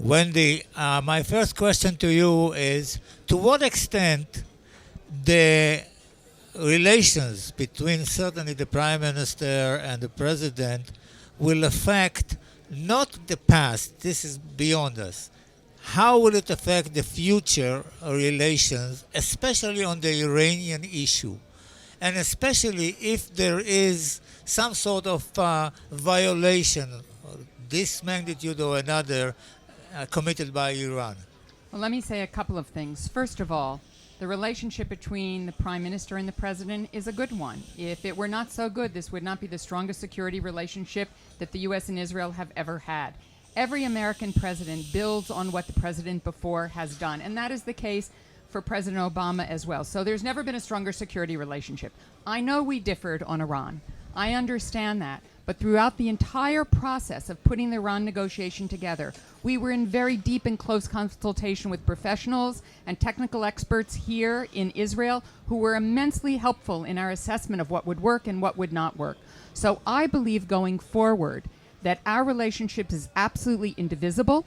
Wendy, my first question to you is, to what extent the relations between certainly the Prime Minister and the President will affect not the past, this is beyond us. How will it affect the future relations, especially on the Iranian issue? And especially if there is some sort of violation, this magnitude or another, committed by Iran? Well, let me say a couple of things. First of all, the relationship between the Prime Minister and the President is a good one. If it were not so good, this would not be the strongest security relationship that the U.S. and Israel have ever had. Every American president builds on what the president before has done, and that is the case for President Obama as well. So there's never been a stronger security relationship. I know we differed on Iran. I understand that. But throughout the entire process of putting the Iran negotiation together, we were in very deep and close consultation with professionals and technical experts here in Israel who were immensely helpful in our assessment of what would work and what would not work. So I believe going forward that our relationship is absolutely indivisible,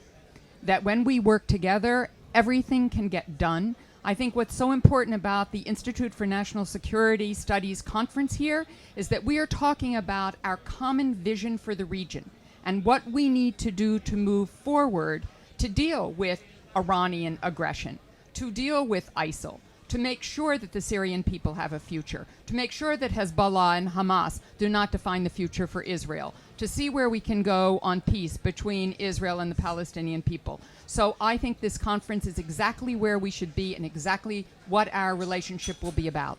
that when we work together, everything can get done. I think what's so important about the Institute for National Security Studies conference here is that we are talking about our common vision for the region and what we need to do to move forward to deal with Iranian aggression, to deal with ISIL, to make sure that the Syrian people have a future, to make sure that Hezbollah and Hamas do not define the future for Israel, to see where we can go on peace between Israel and the Palestinian people. So I think this conference is exactly where we should be and exactly what our relationship will be about.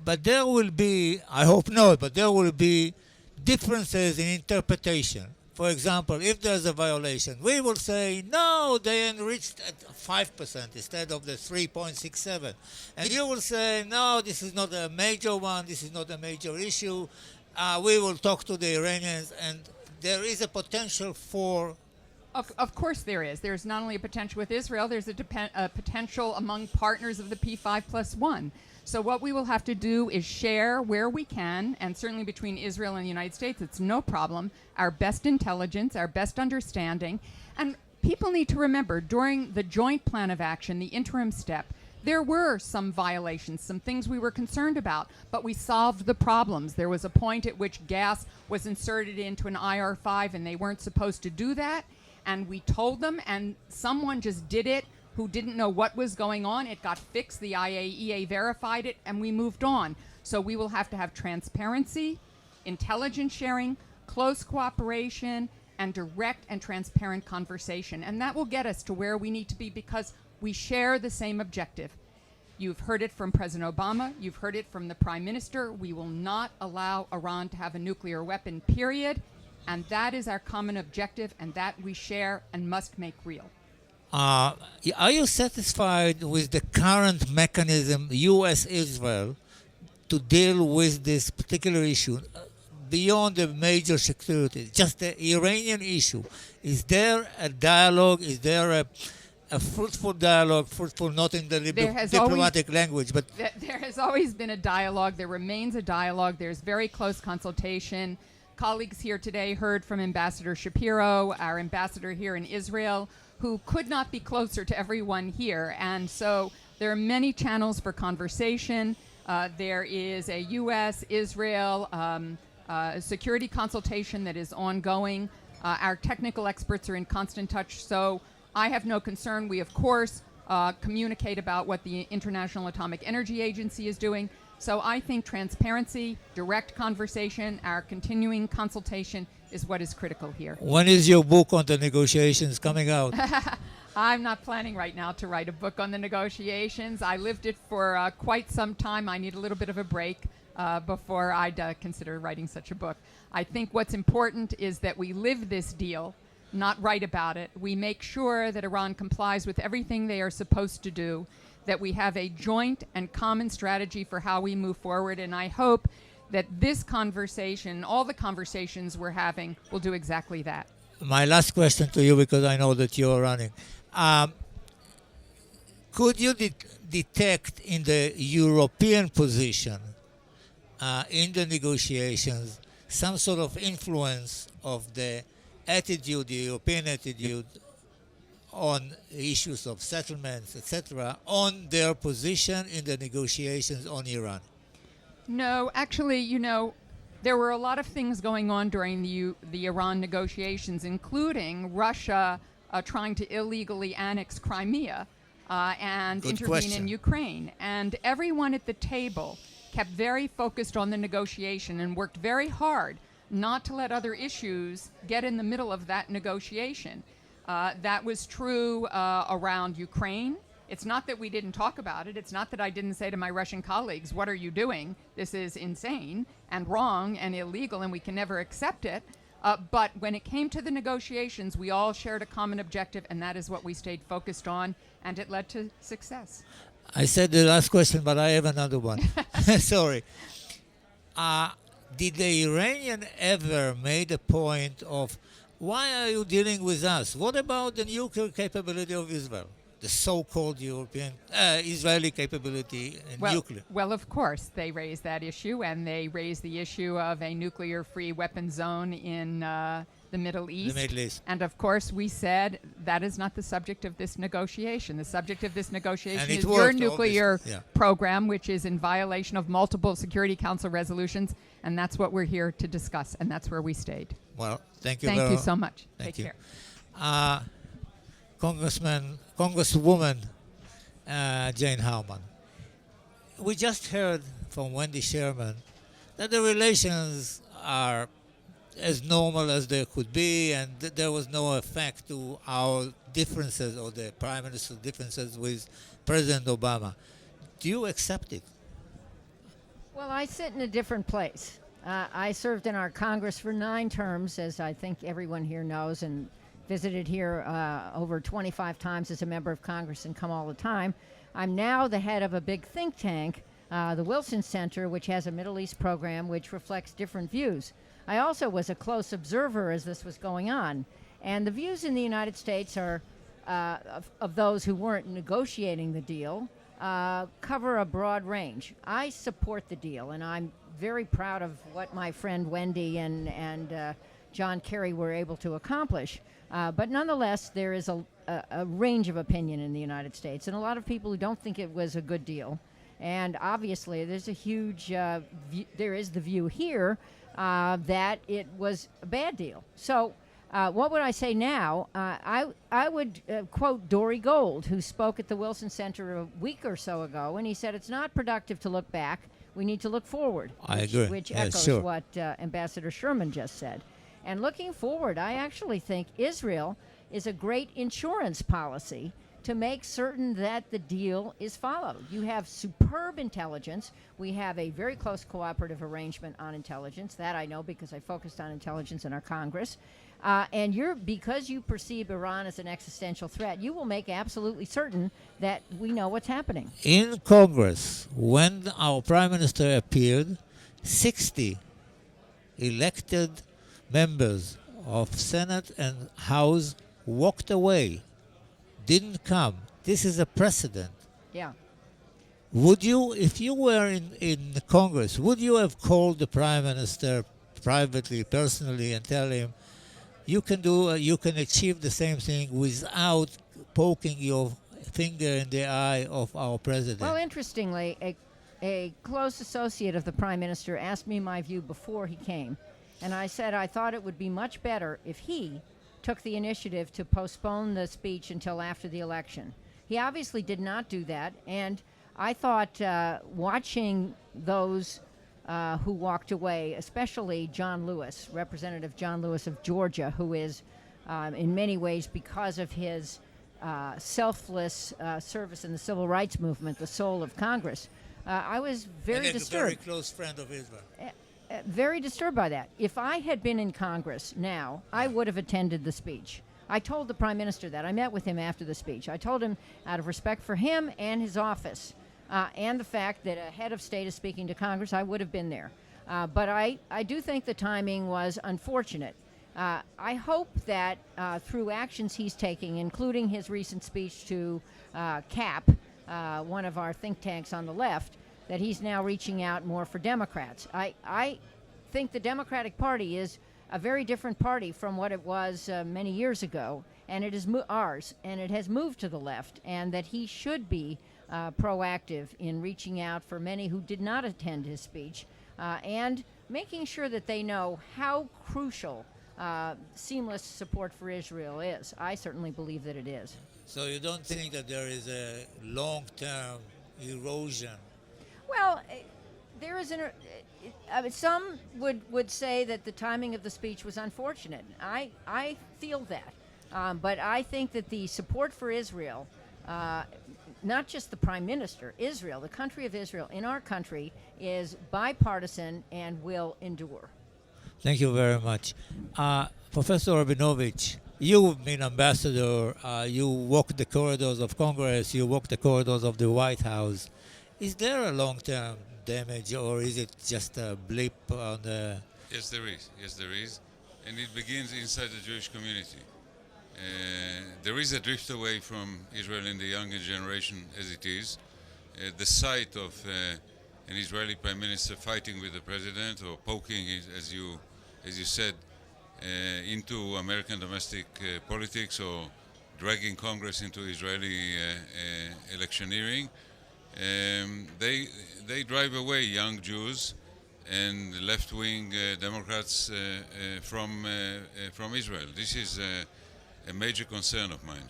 But there will be, I hope not, but there will be differences in interpretation. For example, if there's a violation, we will say, no, they enriched at 5% instead of the 3.67. And you will say, no, this is not a major one, this is not a major issue. We will talk to the Iranians, and there is a potential for... Of course there is. There's not only a potential with Israel, there's a potential among partners of the P5+1. So what we will have to do is share where we can, and certainly between Israel and the United States, it's no problem, our best intelligence, our best understanding. And people need to remember, during the joint plan of action, the interim step, there were some violations, some things we were concerned about, but we solved the problems. There was a point at which gas was inserted into an IR-5 and they weren't supposed to do that, and we told them, and someone just did it who didn't know what was going on. It got fixed, the IAEA verified it, and we moved on. So we will have to have transparency, intelligence sharing, close cooperation, and direct and transparent conversation. And that will get us to where we need to be because we share the same objective. You've heard it from President Obama. You've heard it from the Prime Minister. We will not allow Iran to have a nuclear weapon, period. And that is our common objective, and that we share and must make real. Are you satisfied with the current mechanism, U.S.-Israel, to deal with this particular issue beyond the major security, just the Iranian issue? Is there a dialogue? Is there a fruitful dialogue, fruitful not in the diplomatic language, but... There has always been a dialogue. There remains a dialogue. There's very close consultation. Colleagues here today heard from Ambassador Shapiro, our ambassador here in Israel, who could not be closer to everyone here. And so there are many channels for conversation. There is a U.S.-Israel security consultation that is ongoing. Our technical experts are in constant touch, so I have no concern. We, of course, communicate about what the International Atomic Energy Agency is doing. So I think transparency, direct conversation, our continuing consultation is what is critical here. When is your book on the negotiations coming out? I'm not planning right now to write a book on the negotiations. I lived it for quite some time. I need a little bit of a break before I'd consider writing such a book. I think what's important is that we live this deal, not write about it. We make sure that Iran complies with everything they are supposed to do, that we have a joint and common strategy for how we move forward, and I hope that this conversation, all the conversations we're having, will do exactly that. My last question to you, because I know that you're running. Could you detect in the European position in the negotiations some sort of influence of the attitude, the European attitude, on issues of settlements, etc., on their position in the negotiations on Iran? No, actually, there were a lot of things going on during the Iran negotiations, including Russia trying to illegally annex Crimea and Good intervene question. in Ukraine. And everyone at the table kept very focused on the negotiation and worked very hard not to let other issues get in the middle of that negotiation. That was true around Ukraine. It's not that we didn't talk about it. It's not that I didn't say to my Russian colleagues, what are you doing? This is insane and wrong and illegal, and we can never accept it. But when it came to the negotiations, we all shared a common objective, and that is what we stayed focused on, and it led to success. I said the last question, but I have another one. Sorry. Did the Iranian ever made a point of, why are you dealing with us? What about the nuclear capability of Israel? The so-called Israeli capability in nuclear. Well, of course, they raised that issue, and they raised the issue of a nuclear-free weapon zone in the Middle East. The Middle East. And of course, we said that is not the subject of this negotiation. The subject of this negotiation is your nuclear program, which is in violation of multiple Security Council resolutions, and that's what we're here to discuss, and that's where we stayed. Well, thank you. Thank you so much. Take care. Congresswoman Jane Harman. We just heard from Wendy Sherman that the relations are as normal as they could be, and there was no effect to our differences or the Prime Minister's differences with President Obama. Do you accept it? Well, I sit in a different place. I served in our Congress for 9 terms, as I think everyone here knows, and visited here over 25 times as a member of Congress and come all the time. I'm now the head of a big think tank, the Wilson Center, which has a Middle East program which reflects different views. I also was a close observer as this was going on. And the views in the United States are of those who weren't negotiating the deal cover a broad range. I support the deal, and I'm very proud of what my friend Wendy and John Kerry were able to accomplish. But nonetheless, there is a range of opinion in the United States, and a lot of people who don't think it was a good deal. And obviously, there's a huge, there is the view here that it was a bad deal. So what would I say now? I would quote Dory Gold, who spoke at the Wilson Center a week or so ago, and he said it's not productive to look back. We need to look forward. I agree. Which echoes what Ambassador Sherman just said. And looking forward, I actually think Israel is a great insurance policy to make certain that the deal is followed. You have superb intelligence. We have a very close cooperative arrangement on intelligence. That I know because I focused on intelligence in our Congress. And because you perceive Iran as an existential threat, you will make absolutely certain that we know what's happening. In Congress, when our Prime Minister appeared, 60 elected members of Senate and House walked away, didn't come. This is a precedent. Yeah. Would you, if you were in Congress, would you have called the Prime Minister privately, personally, and tell him, you can achieve the same thing without poking your finger in the eye of our president? Well, interestingly, a close associate of the Prime Minister asked me my view before he came. And I said I thought it would be much better if he took the initiative to postpone the speech until after the election. He obviously did not do that, and I thought watching those who walked away, especially John Lewis, Representative John Lewis of Georgia, who is in many ways, because of his selfless service in the civil rights movement, the soul of Congress. I was very disturbed. A very close friend of Israel. Very disturbed by that. If I had been in Congress now, I would have attended the speech. I told the Prime Minister that. I met with him after the speech. I told him, out of respect for him and his office, and the fact that a head of state is speaking to Congress, I would have been there. But I do think the timing was unfortunate. I hope that through actions he's taking, including his recent speech to CAP, one of our think tanks on the left, that he's now reaching out more for Democrats. I think the Democratic Party is a very different party from what it was many years ago, and it is ours, and it has moved to the left, and that he should be proactive in reaching out for many who did not attend his speech, and making sure that they know how crucial seamless support for Israel is. I certainly believe that it is. So you don't think that there is a long-term erosion? Well, there is some would say that the timing of the speech was unfortunate. I feel that, but I think that the support for Israel, not just the Prime Minister, Israel, the country of Israel, in our country, is bipartisan and will endure. Thank you very much. Professor Rabinovich, you've been ambassador, you walked the corridors of Congress, you walked the corridors of the White House. Is there a long-term damage, or is it just a blip on the... Yes, there is. Yes, there is. And it begins inside the Jewish community. There is a drift away from Israel in the younger generation as it is. The sight of an Israeli prime minister fighting with the president or poking, as you said, into American domestic politics or dragging Congress into Israeli electioneering, they drive away young Jews and left-wing Democrats from Israel. This is a major concern of mine.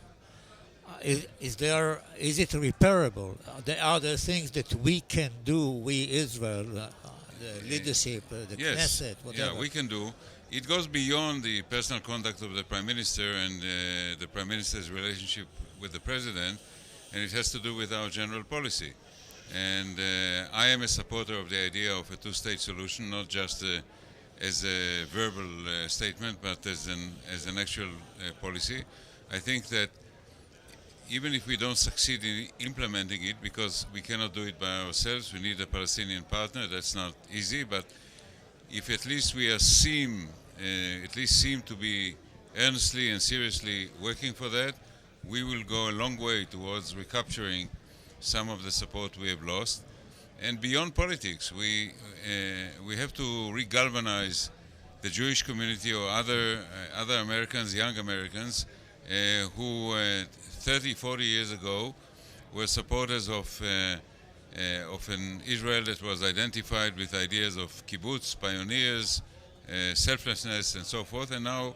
Is it repairable? Are there things that we can do, we Israel, the leadership, the yes. Knesset, whatever? Yeah, we can do. It goes beyond the personal conduct of the Prime Minister and the Prime Minister's relationship with the President, and it has to do with our general policy. And I am a supporter of the idea of a two-state solution, not just as a verbal statement, but as an actual policy. I think that even if we don't succeed in implementing it, because we cannot do it by ourselves, we need a Palestinian partner. That's not easy, but if at least we seem to be earnestly and seriously working for that, we will go a long way towards recapturing some of the support we have lost. And beyond politics, we have to re-galvanize the Jewish community or other Americans, young Americans, who 30, 40 years ago were supporters of an Israel that was identified with ideas of kibbutz, pioneers, selflessness, and so forth, and now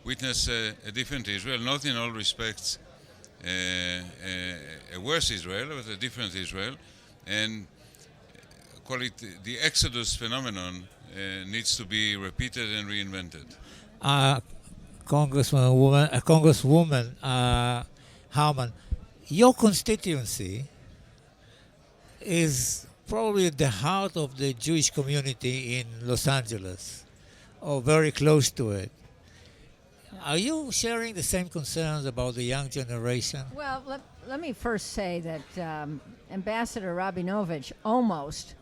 witness a different Israel, not in all respects a worse Israel, but a different Israel, and call it the Exodus phenomenon needs to be repeated and reinvented. Congresswoman Harman, your constituency is probably at the heart of the Jewish community in Los Angeles, or very close to it. Are you sharing the same concerns about the young generation? Well, let me first say that Ambassador Rabinovich almost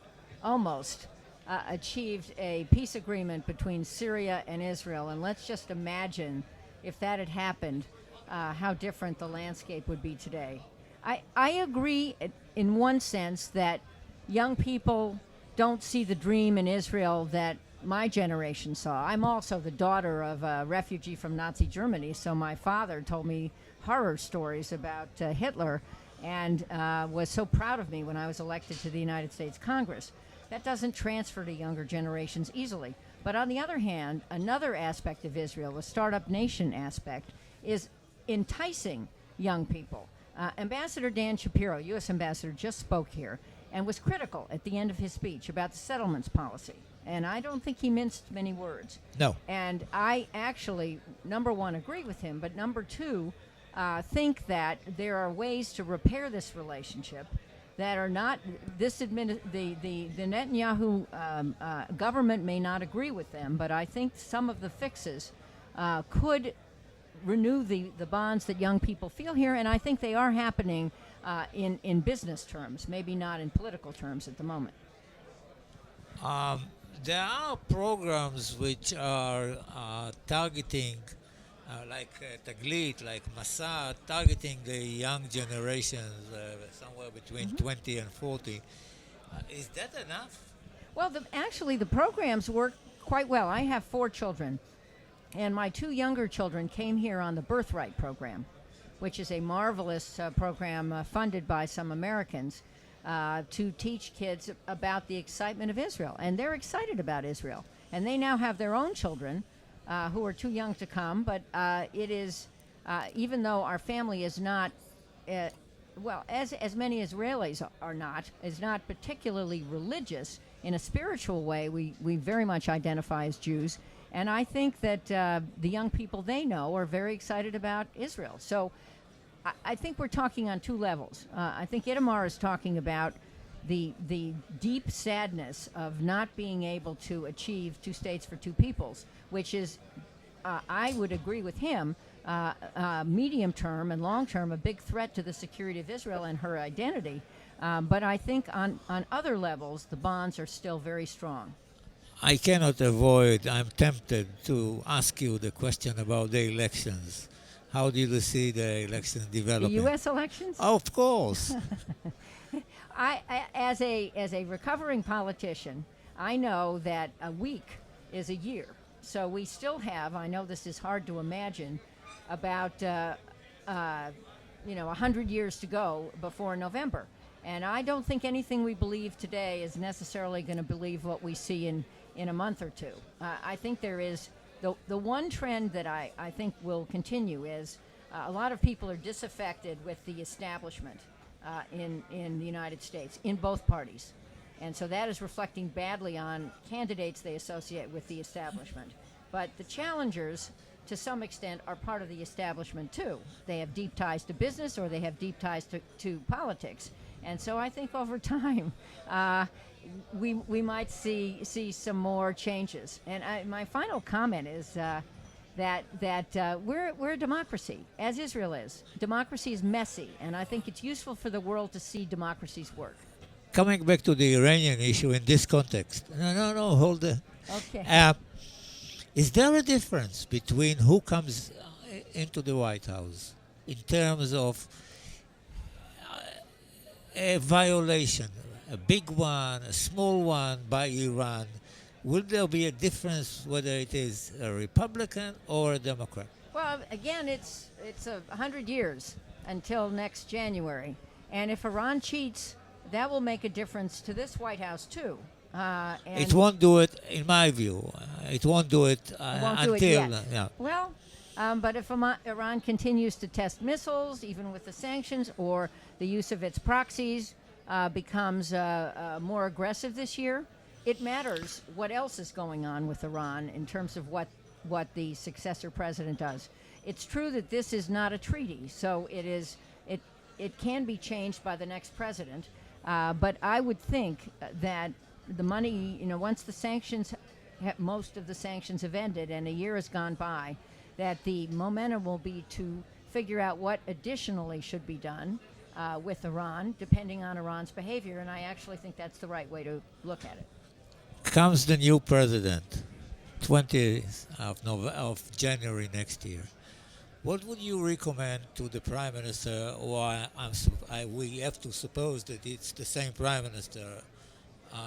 achieved a peace agreement between Syria and Israel, and let's just imagine if that had happened, how different the landscape would be today. I agree in one sense that young people don't see the dream in Israel that my generation saw. I'm also the daughter of a refugee from Nazi Germany, so my father told me horror stories about Hitler and was so proud of me when I was elected to the United States Congress. That doesn't transfer to younger generations easily. But on the other hand, another aspect of Israel, the startup nation aspect, is enticing young people. Ambassador Dan Shapiro, U.S. Ambassador, just spoke here and was critical at the end of his speech about the settlements policy. And I don't think he minced many words. No. And I actually, number one, agree with him, but number two, think that there are ways to repair this relationship that are not, the Netanyahu government may not agree with them, but I think some of the fixes could renew the bonds that young people feel here, and I think they are happening in business terms, maybe not in political terms at the moment. There are programs which are targeting, like Taglit, like Masa, targeting the young generations, somewhere between 20 and 40. Is that enough? Well, actually, the programs work quite well. I have 4 children, And my two younger children came here on the Birthright program, which is a marvelous program funded by some Americans to teach kids about the excitement of Israel. And they're excited about Israel. And they now have their own children who are too young to come, but it is, even though our family is not, well, as many Israelis are not, is not particularly religious. In a spiritual way, we very much identify as Jews. And I think that the young people they know are very excited about Israel. So I think we're talking on two levels. I think Itamar is talking about the deep sadness of not being able to achieve two states for two peoples, which is, I would agree with him, medium term and long term, a big threat to the security of Israel and her identity. But I think on other levels, the bonds are still very strong. I cannot avoid, I'm tempted to ask you the question about the elections. How do you see the elections developing? The U.S. elections? Of course. I as a recovering politician, I know that a week is a year. So we still have, I know this is hard to imagine, about 100 years to go before November. And I don't think anything we believe today is necessarily going to believe what we see in a month or two. I think there is, the one trend that I think will continue is a lot of people are disaffected with the establishment in the United States, in both parties. And so that is reflecting badly on candidates they associate with the establishment. But the challengers, to some extent, are part of the establishment too. They have deep ties to business or they have deep ties to politics. And so I think over time, we might see some more changes. And my final comment is that we're a democracy, as Israel is. Democracy is messy, and I think it's useful for the world to see democracies work. Coming back to the Iranian issue in this context. No, hold it. Okay. Is there a difference between who comes into the White House in terms of a violation, a big one, a small one by Iran? Will there be a difference whether it is a Republican or a Democrat? Well, again, it's 100 years until next January. And if Iran cheats, that will make a difference to this White House, too. And it won't do it, in my view. It won't do it won't until... do it yet. Yeah. Well, but if Iran continues to test missiles, even with the sanctions, or the use of its proxies becomes more aggressive this year, it matters what else is going on with Iran in terms of what the successor president does. It's true that this is not a treaty, so it can be changed by the next president. But I would think that the money, once the sanctions, most of the sanctions have ended and a year has gone by, that the momentum will be to figure out what additionally should be done with Iran, depending on Iran's behavior. And I actually think that's the right way to look at it. Comes the new president, 20th of January next year. What would you recommend to the Prime Minister, or we have to suppose that it's the same Prime Minister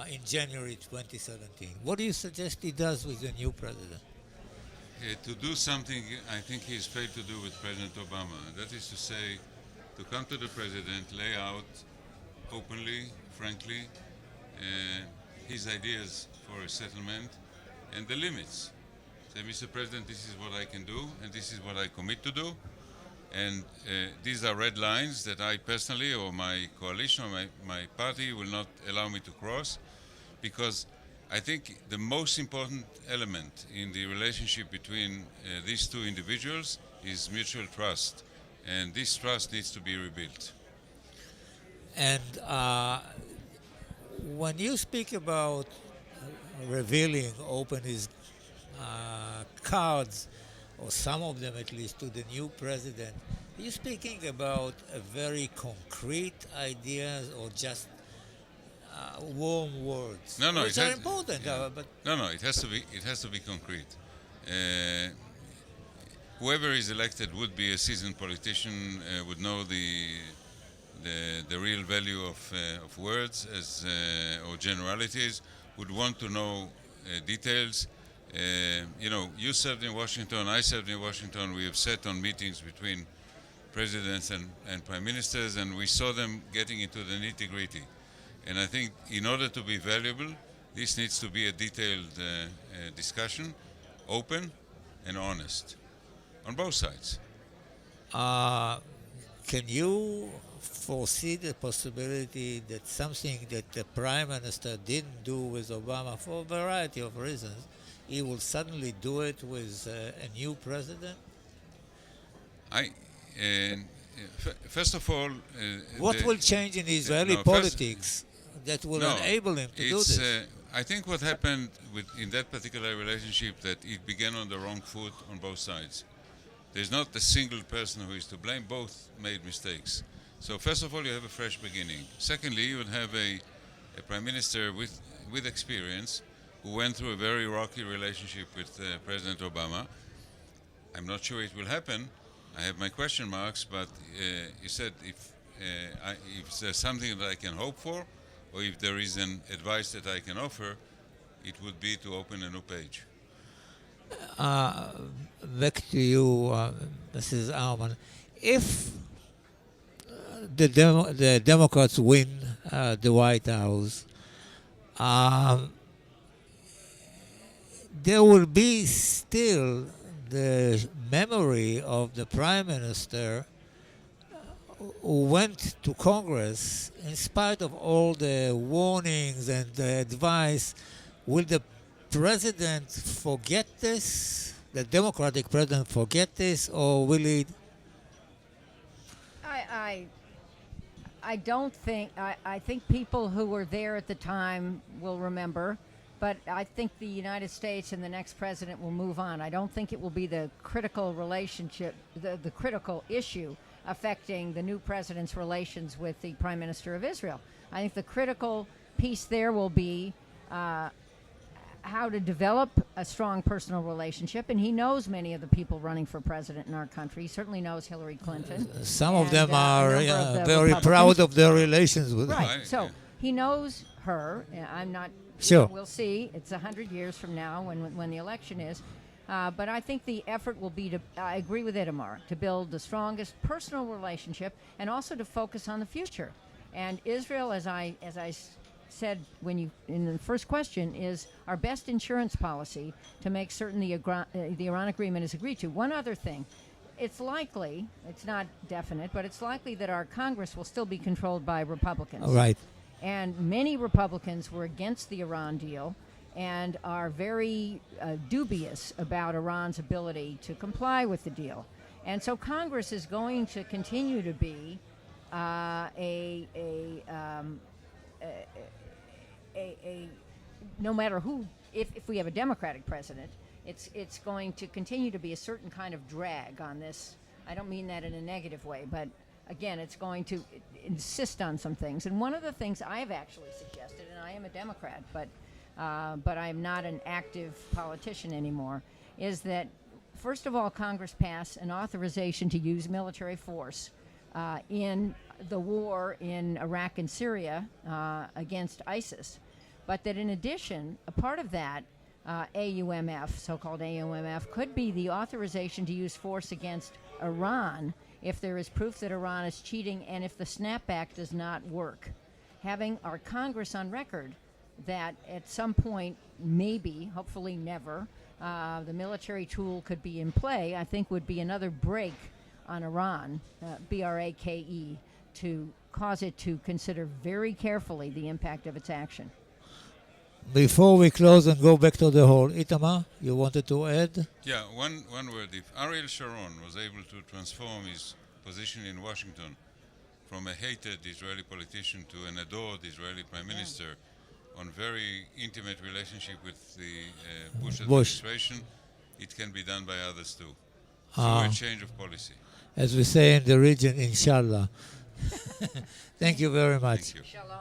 in January 2017? What do you suggest he does with the new president? To do something I think he's failed to do with President Obama. That is to say, to come to the president, lay out openly, frankly, his ideas for a settlement and the limits. Say, Mr. President, this is what I can do, and this is what I commit to do. And these are red lines that I personally, or my coalition, or my party will not allow me to cross, because I think the most important element in the relationship between these two individuals is mutual trust. And this trust needs to be rebuilt. And when you speak about revealing, open his cards, or some of them at least, to the new president, are you speaking about a very concrete ideas or just warm words? No, which are important, but no, it has to be concrete. Whoever is elected would be a seasoned politician, would know the real value of words or generalities, would want to know details, You served in Washington, I served in Washington. We have sat on meetings between presidents and prime ministers, and we saw them getting into the nitty-gritty. And I think in order to be valuable, this needs to be a detailed discussion, open and honest, on both sides. Can you foresee the possibility that something that the Prime Minister didn't do with Obama for a variety of reasons, he will suddenly do it with a new president? First of all, what will change in Israeli politics that will enable him to do this? I think what happened in that particular relationship, that it began on the wrong foot on both sides. There's not a single person who is to blame. Both made mistakes. So first of all, you have a fresh beginning. Secondly, you would have a prime minister with experience who went through a very rocky relationship with President Obama. I'm not sure it will happen. I have my question marks, but you said if there's something that I can hope for, or if there is an advice that I can offer, it would be to open a new page. Back to you, Mrs. Harman. If the Democrats win the White House, there will be still the memory of the Prime Minister who went to Congress in spite of all the warnings and the advice. Will the president forget this? The Democratic president forget this, or will he? I don't think. I think people who were there at the time will remember, but I think the United States and the next president will move on. I don't think it will be the critical relationship, the critical issue affecting the new president's relations with the Prime Minister of Israel. I think the critical piece there will be how to develop a strong personal relationship, and he knows many of the people running for president in our country. He certainly knows Hillary Clinton. Some of them are very proud of their relations with her. Right, so he knows her. I'm not sure. We'll see. It's 100 years from now when the election is. But I think the effort will be to, I agree with Itamar, to build the strongest personal relationship and also to focus on the future. And Israel, as I said in the first question, is our best insurance policy to make certain the Iran agreement is agreed to. One other thing, it's likely, it's not definite, but it's likely that our Congress will still be controlled by Republicans. Right. And many Republicans were against the Iran deal and are very dubious about Iran's ability to comply with the deal. And so Congress is going to continue to be no matter who, if we have a Democratic president, it's going to continue to be a certain kind of drag on this. I don't mean that in a negative way, but again, it's going to insist on some things. And one of the things I've actually suggested, and I am a Democrat, but I'm not an active politician anymore, is that first of all, Congress pass an authorization to use military force in the war in Iraq and Syria against ISIS, but that in addition, a part of that AUMF, so-called AUMF, could be the authorization to use force against Iran if there is proof that Iran is cheating and if the snapback does not work. Having our Congress on record that at some point, maybe, hopefully never, the military tool could be in play, I think would be another break on Iran, B-R-A-K-E, to cause it to consider very carefully the impact of its action. Before we close and go back to the hall, Itamar, you wanted to add? Yeah, one word. If Ariel Sharon was able to transform his position in Washington from a hated Israeli politician to an adored Israeli prime minister on very intimate relationship with the Bush administration, it can be done by others too. Through a change of policy. As we say in the region, inshallah. Thank you very much. Thank you. Shalom.